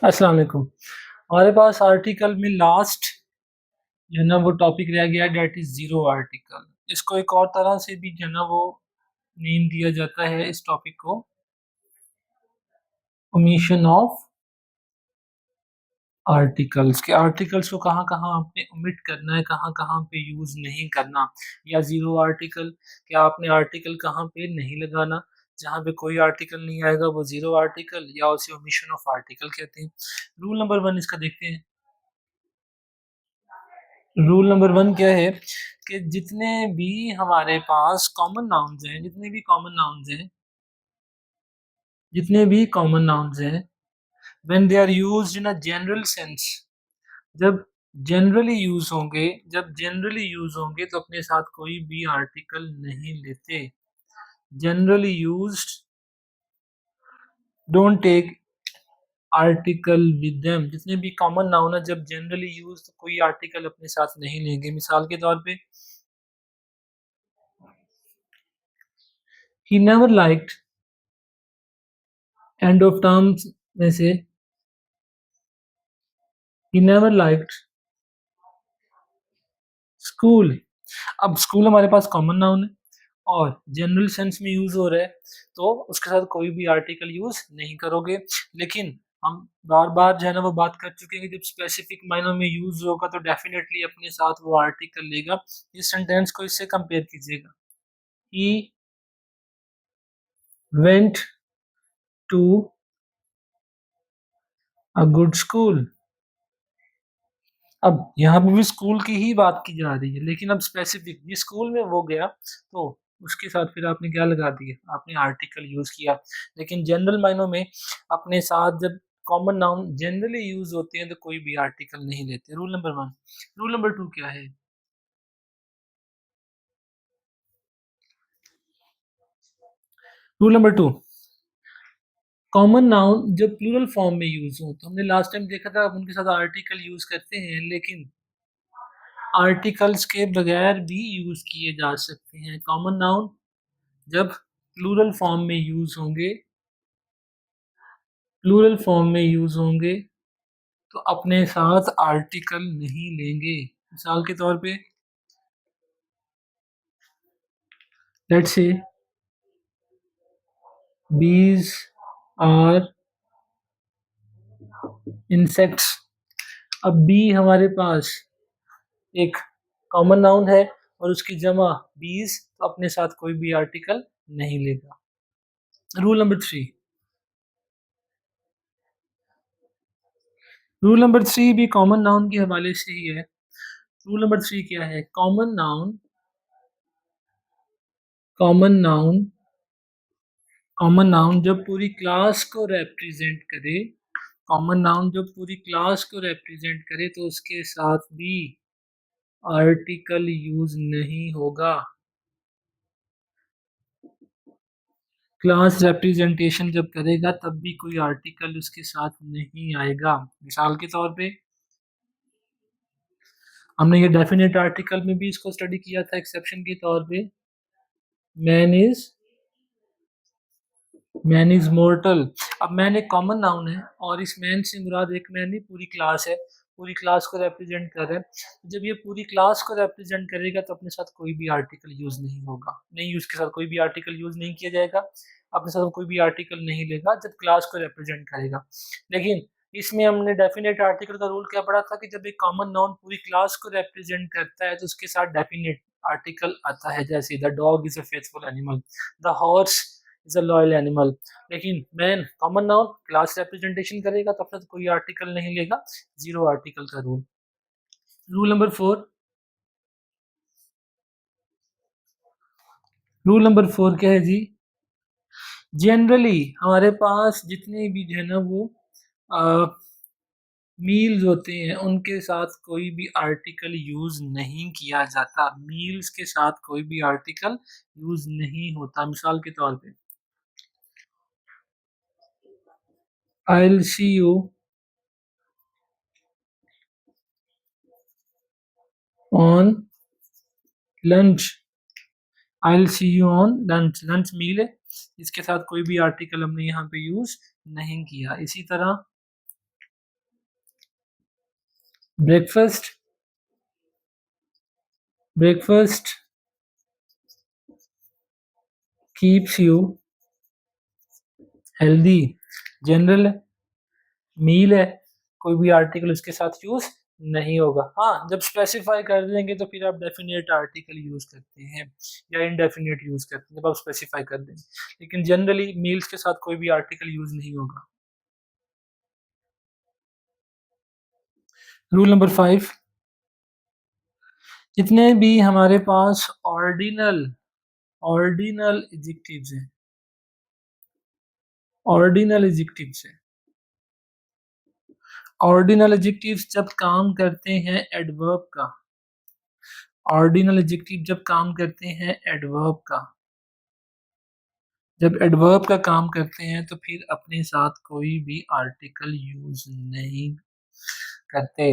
अस्सलाम वालेकुम। हमारे पास आर्टिकल में लास्ट जो है ना वो टॉपिक रह गया, डेट इज जीरो आर्टिकल। इसको एक और तरह से भी जो है ना वो नेम दिया जाता है इस टॉपिक को, ओमिशन ऑफ आर्टिकल्स। के आर्टिकल्स को कहाँ कहाँ आपने ओमिट करना है, कहाँ कहाँ पे यूज नहीं करना, या जीरो आर्टिकल कि आपने आर्टिकल कहाँ पे नहीं लगाना। जहाँ पे कोई आर्टिकल नहीं आएगा वो जीरो आर्टिकल या उसे ओमिशन ऑफ आर्टिकल कहते हैं। रूल नंबर वन इसका देखते हैं। रूल नंबर वन क्या है कि जितने भी हमारे पास कॉमन नाउन्स हैं, जितने भी कॉमन नाउन्स हैं, when they are used in a general sense, जब जनरली यूज होंगे तो अपने साथ कोई भी आर्टिकल नहीं लेते। Generally used, don't take article with them. जितने भी कॉमन नाउन है जब जनरली यूज तो कोई आर्टिकल अपने साथ नहीं लेंगे। मिसाल के तौर पे, he never liked, end of terms में से ही नेवर लाइक्ड स्कूल। अब स्कूल हमारे पास कॉमन नाउन है और जनरल सेंस में यूज हो रहा है, तो उसके साथ कोई भी आर्टिकल यूज नहीं करोगे। लेकिन हम बार बार जो है ना वो बात कर चुके हैं कि जब स्पेसिफिक मायनों में यूज होगा तो डेफिनेटली अपने साथ वो आर्टिकल लेगा। इस सेंटेंस को इससे कंपेयर कीजिएगा, he went to a good school. अब यहाँ पे भी स्कूल की ही बात की जा रही है, लेकिन अब स्पेसिफिक जिस स्कूल में वो गया तो उसके साथ फिर आपने क्या लगा दिया, आपने आर्टिकल यूज किया। लेकिन जनरल मायनों में अपने साथ जब कॉमन नाउन जनरली यूज होते हैं तो कोई भी आर्टिकल नहीं लेते। Rule number one. Rule number two क्या है? Rule number two, common noun जब प्लूरल फॉर्म में यूज हो, तो हमने लास्ट टाइम देखा था आप उनके साथ आर्टिकल यूज करते हैं, लेकिन आर्टिकल्स के बगैर भी यूज किए जा सकते हैं। कॉमन नाउन जब प्लूरल फॉर्म में यूज होंगे तो अपने साथ आर्टिकल नहीं लेंगे। मिसाल के तौर पे, let's say bees are insects. अब बी हमारे पास एक कॉमन नाउन है और उसकी जमा बीज, तो अपने साथ कोई भी आर्टिकल नहीं लेगा। Rule number three. Rule number three भी कॉमन नाउन के हवाले से ही है। रूल नंबर थ्री क्या है? कॉमन नाउन कॉमन नाउन जब पूरी क्लास को रिप्रेजेंट करे, कॉमन नाउन जब पूरी क्लास को रिप्रेजेंट करे तो उसके साथ भी आर्टिकल यूज नहीं होगा। क्लास रिप्रेजेंटेशन जब करेगा तब भी कोई आर्टिकल उसके साथ नहीं आएगा। मिसाल के तौर पे, हमने ये डेफिनेट आर्टिकल में भी इसको स्टडी किया था एक्सेप्शन के तौर पे। Man is man is mortar. अब मैन एक कॉमन नाउन है और इस मैन से मुराद एक मैन नहीं पूरी क्लास है, पूरी क्लास को रिप्रेजेंट कर रहा है। जब ये पूरी क्लास को रिप्रेजेंट करेगा तो अपने साथ कोई भी आर्टिकल यूज नहीं होगा, नहीं उसके साथ कोई भी आर्टिकल यूज नहीं किया जाएगा, अपने साथ कोई भी आर्टिकल नहीं लेगा जब क्लास को रिप्रेजेंट करेगा। लेकिन इसमें हमने डेफिनेट आर्टिकल का रूल क्या पढ़ा था कि जब एक कॉमन नाउन पूरी क्लास को रिप्रेजेंट करता है तो उसके साथ डेफिनेट आर्टिकल आता है। जैसे the dog is a faithful animal, the horse is a loyal animal. लेकिन man common noun class representation करेगा तो अपना तो कोई आर्टिकल नहीं लेगा। जीरो आर्टिकल का rule. Rule number four. Rule number four क्या है जी? जनरली हमारे पास जितने भी जो है ना वो मील्स होते हैं उनके साथ कोई भी आर्टिकल यूज नहीं किया जाता। मील्स के साथ कोई भी आर्टिकल यूज नहीं होता। मिसाल के तौर पे, I will see you on lunch. I will see you on lunch. Lunch meal है, इसके साथ कोई भी आर्टिकल हमने यहाँ पे यूज नहीं किया। इसी तरह breakfast, breakfast keeps you healthy. General meal है, कोई भी आर्टिकल उसके साथ यूज नहीं होगा। हाँ, जब स्पेसिफाई कर देंगे तो फिर आप डेफिनेट आर्टिकल यूज करते हैं या इनडेफिनेट यूज करते हैं जब आप स्पेसिफाई कर देंगे, लेकिन जनरली मील्स के साथ कोई भी आर्टिकल यूज नहीं होगा। रूल नंबर 5, जितने भी हमारे पास ऑर्डिनल ऑर्डिनल एडजेक्टिव्स हैं, ऑर्डिनल एडजेक्टिव्स हैं, ऑर्डिनल एडजेक्टिव्स जब काम करते हैं एडवर्ब का, ऑर्डिनल एडजेक्टिव जब काम करते हैं एडवर्ब का, जब एडवर्ब का काम करते हैं तो फिर अपने साथ कोई भी आर्टिकल यूज नहीं करते।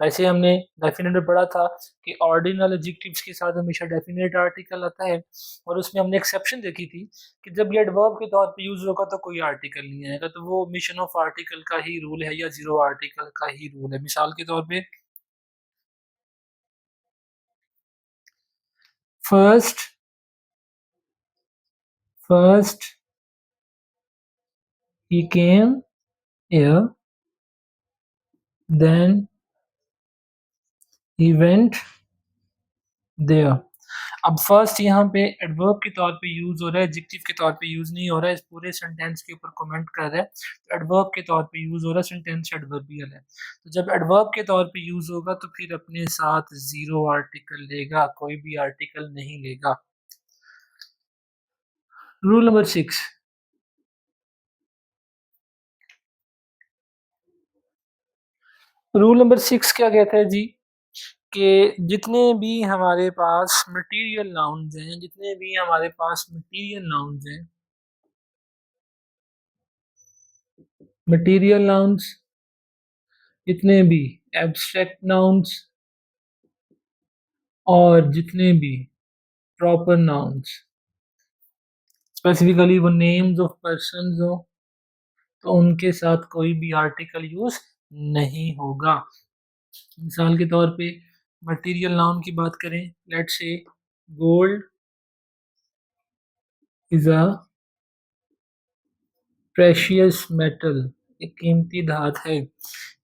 वैसे हमने डेफिनेट में पढ़ा था कि ऑर्डिनल एडजेक्टिव्स के साथ हमेशा डेफिनेट आर्टिकल आता है, और उसमें हमने एक्सेप्शन देखी थी कि जब ये एडवर्ब के तौर पे यूज होगा तो कोई आर्टिकल नहीं आएगा, तो वो मिशन ऑफ आर्टिकल का ही रूल है या जीरो आर्टिकल का ही रूल है। मिसाल के तौर पे first first he came here, then he went there. अब फर्स्ट यहाँ पे एडवर्ब के तौर पे यूज हो रहा है, एडजेक्टिव के तौर पे यूज नहीं हो रहा है, इस पूरे सेंटेंस के ऊपर कमेंट कर रहा है, तो एडवर्ब के तौर पे यूज हो रहा है, सेंटेंस एडवर्बियल है। तो जब एडवर्ब के तौर पे यूज होगा तो फिर अपने साथ जीरो आर्टिकल लेगा, कोई भी आर्टिकल नहीं लेगा। रूल नंबर 6, रूल नंबर 6 क्या कहता है जी, कि जितने भी हमारे पास मटेरियल नाउन्स हैं, जितने भी हमारे पास मटेरियल नाउन्स हैं, मटेरियल नाउन्स, जितने भी एब्स्ट्रैक्ट नाउन्स और जितने भी प्रॉपर नाउन्स, स्पेसिफिकली वो नेम्स ऑफ पर्सन्स हो, तो उनके साथ कोई भी आर्टिकल यूज नहीं होगा। मिसाल के तौर पे मटेरियल नाउन की बात करें, let's say gold is a precious metal, एक कीमती धात है।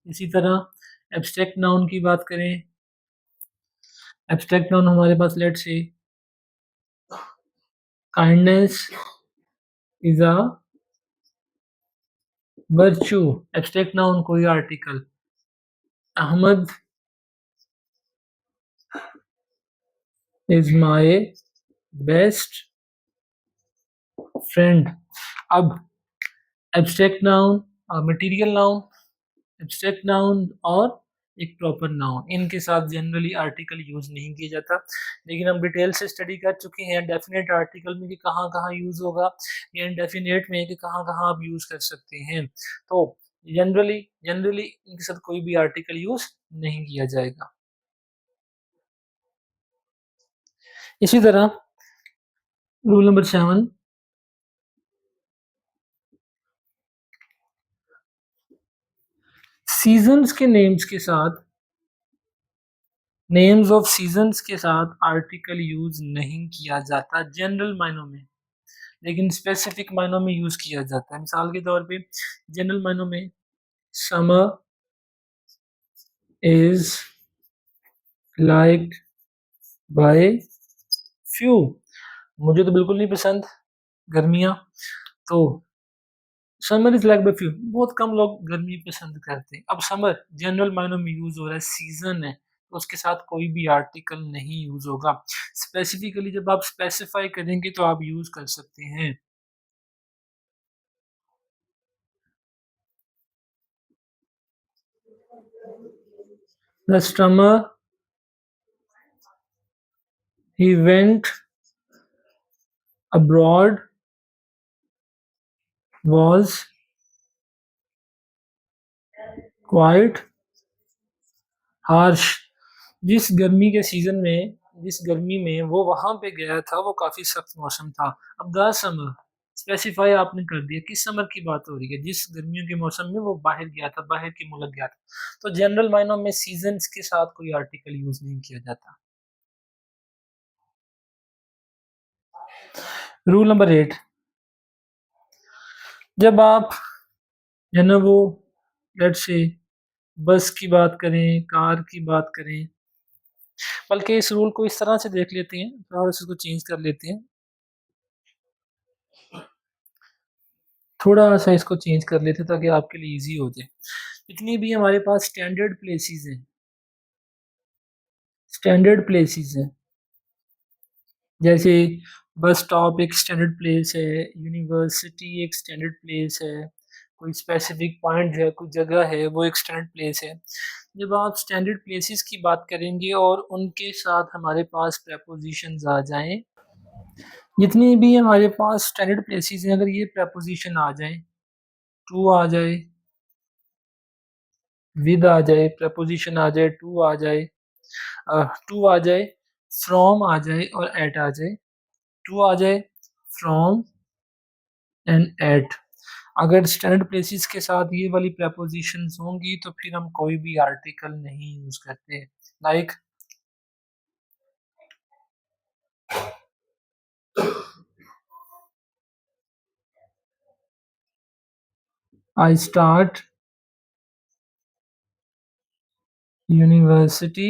इसी तरह एब्स्ट्रैक्ट नाउन की बात करें, एब्स्ट्रैक्ट नाउन हमारे पास let's say kindness is a virtue, abstract noun कोई article. Ahmed is my best friend. अब abstract noun, material noun, abstract noun और एक प्रॉपर नाउन, इनके साथ जनरली आर्टिकल यूज नहीं किया जाता, लेकिन हम डिटेल से स्टडी कर चुके हैं डेफिनेट आर्टिकल में कि कहाँ कहाँ यूज होगा, या इनडेफिनेट में कि कहाँ कहाँ आप यूज कर सकते हैं। तो जनरली जनरली इनके साथ कोई भी आर्टिकल यूज नहीं किया जाएगा। इसी तरह रूल नंबर 7, सीजन्स के नेम्स के साथ, नेम्स ऑफ सीजन्स के साथ आर्टिकल यूज नहीं किया जाता जनरल मायनों में, लेकिन स्पेसिफिक मायनों में यूज किया जाता है। मिसाल के तौर पे जनरल मायनों में summer is liked by few, मुझे तो बिल्कुल नहीं पसंद गर्मियाँ, तो summer is like by few, बहुत कम लोग गर्मी पसंद करते हैं। अब समर जनरल मायनों में यूज हो रहा है, सीजन है, तो उसके साथ कोई भी आर्टिकल नहीं यूज होगा। स्पेसिफिकली जब आप स्पेसिफाई करेंगे तो आप यूज कर सकते हैं। The stammer he went abroad was quite harsh, जिस गर्मी के सीजन में, जिस गर्मी में वो वहां पे गया था वो काफी सख्त मौसम था। अब द समर स्पेसिफाई आपने कर दिया किस समर की बात हो रही है, जिस गर्मियों के मौसम में वो बाहर गया था, बाहर के मुल्क गया था। तो जनरल मायनों में सीजन्स के साथ कोई आर्टिकल यूज नहीं किया जाता। रूल नंबर 8, जब आप है ना वो लेट्स से बस की बात करें, कार की बात करें, बल्कि इस रूल को इस तरह से देख लेते हैं, थोड़ा सा इसको चेंज कर लेते हैं, थोड़ा सा इसको चेंज कर लेते हैं ताकि आपके लिए इजी हो जाए। जितनी भी हमारे पास स्टैंडर्ड प्लेसेस हैं, जैसे बस स्टॉप एक स्टैंडर्ड प्लेस है, यूनिवर्सिटी एक स्टैंडर्ड प्लेस है, कोई स्पेसिफिक पॉइंट जो है, कोई जगह है, वो एक स्टैंडर्ड प्लेस है। जब आप स्टैंडर्ड प्लेसेस की बात करेंगे और उनके साथ हमारे पास प्रपोजिशंस आ जाएं, जितनी भी हमारे पास स्टैंडर्ड प्लेसेस हैं, अगर ये प्रपोजिशन आ जाए, टू आ जाए, विद आ जाए, प्रपोजिशन आ जाए, टू आ जाए, टू आ जाए, फ्रॉम आ जाए और एट आ जाए, टू आ जाए, फ्रॉम एंड एट, अगर स्टैंडर्ड प्लेसेस के साथ ये वाली प्रपोजिशंस होंगी तो फिर हम कोई भी आर्टिकल नहीं यूज करते। Like I start university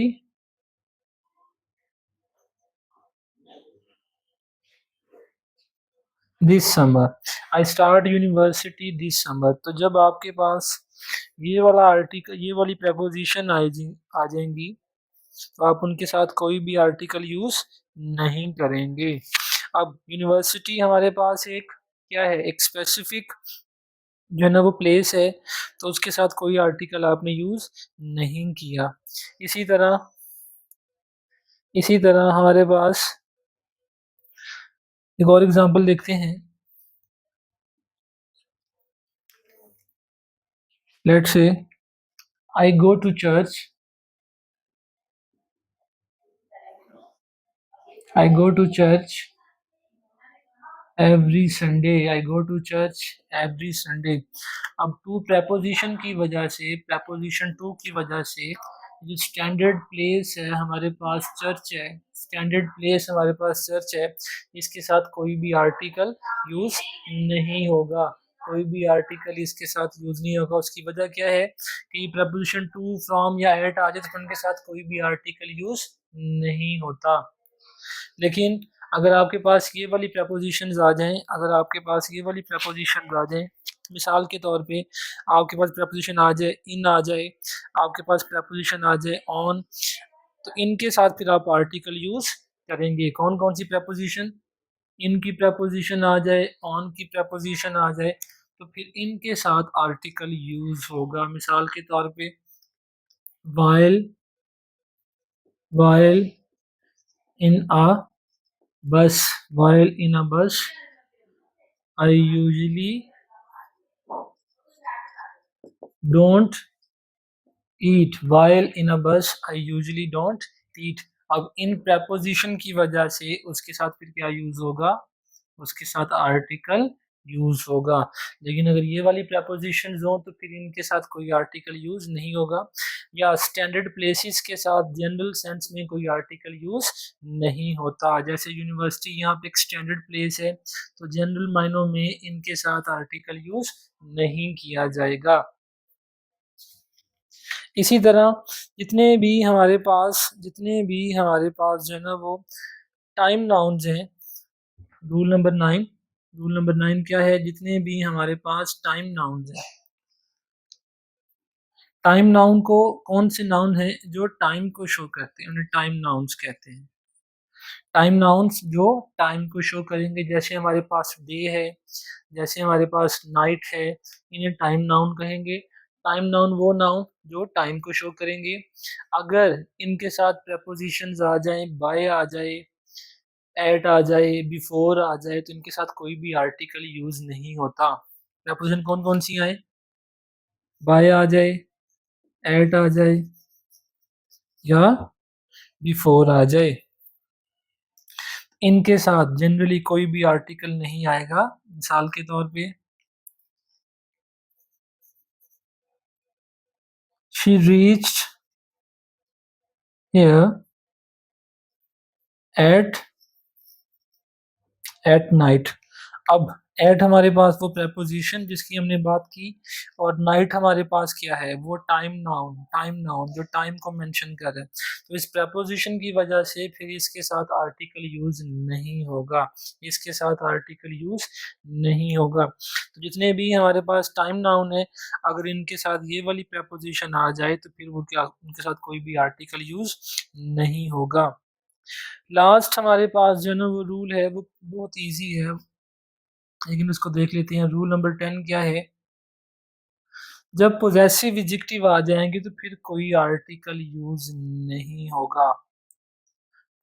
this summer, I start university this summer. तो जब आपके पास ये वाला आर्टिकल, ये वाली प्रपोजिशन आ जाएंगी, तो आप उनके साथ कोई भी आर्टिकल यूज नहीं करेंगे। अब यूनिवर्सिटी हमारे पास एक क्या है, एक स्पेसिफिक जो है ना वो प्लेस है, तो उसके साथ कोई आर्टिकल आपने यूज नहीं किया। इसी तरह इसी तरह हमारे पास एक और एग्जांपल देखते हैं। Let's say I go to church, I go to church every Sunday, I go to church every Sunday. अब टू प्रपोजिशन की वजह से, प्रपोजिशन टू की वजह से जो स्टैंडर्ड प्लेस है हमारे पास चर्च है, स्टैंडर्ड प्लेस हमारे पास चर्च है, इसके साथ कोई भी आर्टिकल यूज नहीं होगा, कोई भी आर्टिकल इसके साथ यूज नहीं होगा। उसकी वजह क्या है कि प्रपोजिशन टू, फ्रॉम या एट आ जाए तो उनके साथ कोई भी आर्टिकल यूज नहीं होता। लेकिन अगर आपके पास ये वाली प्रपोजिशंस आ जाएं, अगर आपके पास ये वाली प्रपोजिशन आ जाएं, मिसाल के तौर पे आपके पास प्रपोजिशन आ जाए इन आ जाए, आपके पास प्रपोजिशन आ जाए ऑन, तो इनके साथ फिर आप आर्टिकल यूज करेंगे। कौन कौन सी प्रपोजिशन, इन की प्रपोजिशन आ जाए, ऑन की प्रपोजिशन आ जाए, तो फिर इनके साथ आर्टिकल यूज होगा। मिसाल के तौर पे वाइल, वाइल इन अ बस, while in a bus I usually don't eat, while in a bus I usually don't eat। अब इन preposition की वजह से उसके साथ फिर क्या यूज होगा, उसके साथ आर्टिकल यूज होगा। लेकिन अगर ये वाली प्रपोजिशन हो तो फिर इनके साथ कोई आर्टिकल यूज नहीं होगा, या स्टैंडर्ड प्लेसेस के साथ जनरल सेंस में कोई आर्टिकल यूज नहीं होता। जैसे यूनिवर्सिटी यहाँ पे एक स्टैंडर्ड प्लेस है, तो जनरल मायनों में इनके साथ आर्टिकल यूज नहीं किया जाएगा। इसी तरह जितने भी हमारे पास जो है ना वो टाइम नाउन्स हैं, रूल नंबर 9, रूल नंबर 9 क्या है, जितने भी हमारे पास टाइम नाउन्स हैं, टाइम नाउन को, कौन से नाउन है जो टाइम को शो करते हैं, उन्हें टाइम नाउन्स कहते हैं। टाइम नाउन्स जो टाइम को शो करेंगे, जैसे हमारे पास डे है, जैसे हमारे पास नाइट है, इन्हें टाइम नाउन कहेंगे। टाइम नाउन वो नाउन जो टाइम को शो करेंगे। अगर इनके साथ प्रपोजिशंस आ जाएं, बाय आ जाए, एट आ जाए, बिफोर आ जाए, तो इनके साथ कोई भी आर्टिकल यूज नहीं होता। प्रपोजिशन कौन कौन सी आए, बाय आ जाए, एट आ जाए या बिफोर आ जाए। इनके साथ जनरली कोई भी आर्टिकल नहीं आएगा। मिसाल के तौर पे she reached here eight at night. अब एट हमारे पास वो प्रेपोजिशन जिसकी हमने बात की, और नाइट हमारे पास क्या है, वो टाइम नाउन जो टाइम को मेंशन कर रहा है। तो इस प्रेपोजिशन की वजह से फिर इसके साथ आर्टिकल यूज नहीं होगा, इसके साथ आर्टिकल यूज नहीं होगा। तो जितने भी हमारे पास टाइम नाउन है, अगर इनके साथ ये वाली प्रेपोजिशन आ जाए तो फिर वो क्या, उनके साथ कोई भी आर्टिकल यूज नहीं होगा। लास्ट हमारे पास जो है ना वो रूल है, वो बहुत इजी है, लेकिन उसको देख लेते हैं। रूल नंबर 10 क्या है? जब पोजेसिव एडजेक्टिव आ जाएंगे तो फिर कोई आर्टिकल यूज नहीं होगा।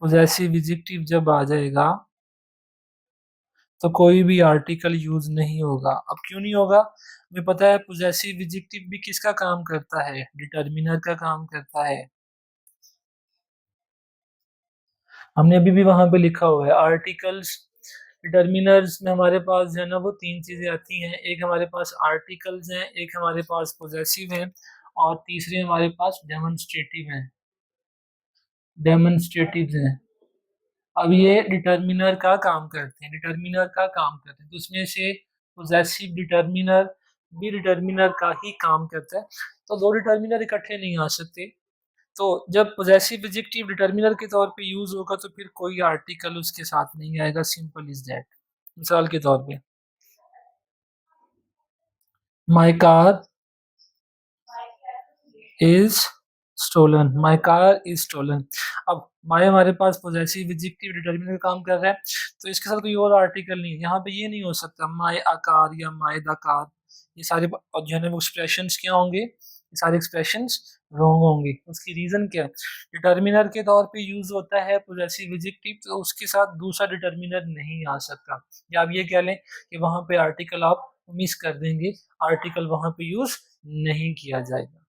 पोजेसिव एडजेक्टिव जब आ जाएगा तो कोई भी आर्टिकल यूज नहीं होगा। अब क्यों नहीं होगा? हमें पता है पोजेसिव एडजेक्टिव भी किसका काम करता है, डिटर्मिनर का काम करता है। हमने अभी भी वहां पे लिखा हुआ है आर्टिकल्स। डिटर्मिनर्स में हमारे पास जो है ना वो तीन चीजें आती हैं, एक हमारे पास आर्टिकल्स हैं, एक हमारे पास पोजेसिव हैं, और तीसरे हमारे पास डेमोन्स्ट्रेटिव हैं। अब ये डिटर्मिनर का काम करते हैं, तो उसमें से पोजेसिव डिटर्मिनर भी डिटर्मिनर का ही काम करता है। तो दो डिटर्मिनर इकट्ठे नहीं आ सकते। तो जब पोजेसिव एडजेक्टिव डिटर्मिनर के तौर पे यूज होगा तो फिर कोई आर्टिकल उसके साथ नहीं आएगा, सिंपल इज दैट। मिसाल के तौर पे my car is stolen, my car is stolen. अब माई हमारे पास पोजेसिव एडजेक्टिव डिटर्मिनर का काम कर रहा है, तो इसके साथ कोई और आर्टिकल नहीं है। यहाँ पे ये नहीं हो सकता माई अ कार या माई द कार, ये सारे जो है ना वो एक्सप्रेशंस क्या होंगे, ये सारे एक्सप्रेशंस रॉन्ग होंगे। उसकी रीजन क्या है? डिटर्मिनर के तौर पे यूज होता है पोजेसिव एडजेक्टिव, तो उसके साथ दूसरा डिटर्मिनर नहीं आ सकता। या आप ये कह लें कि वहां पे आर्टिकल आप मिस कर देंगे, आर्टिकल वहां पे यूज नहीं किया जाएगा।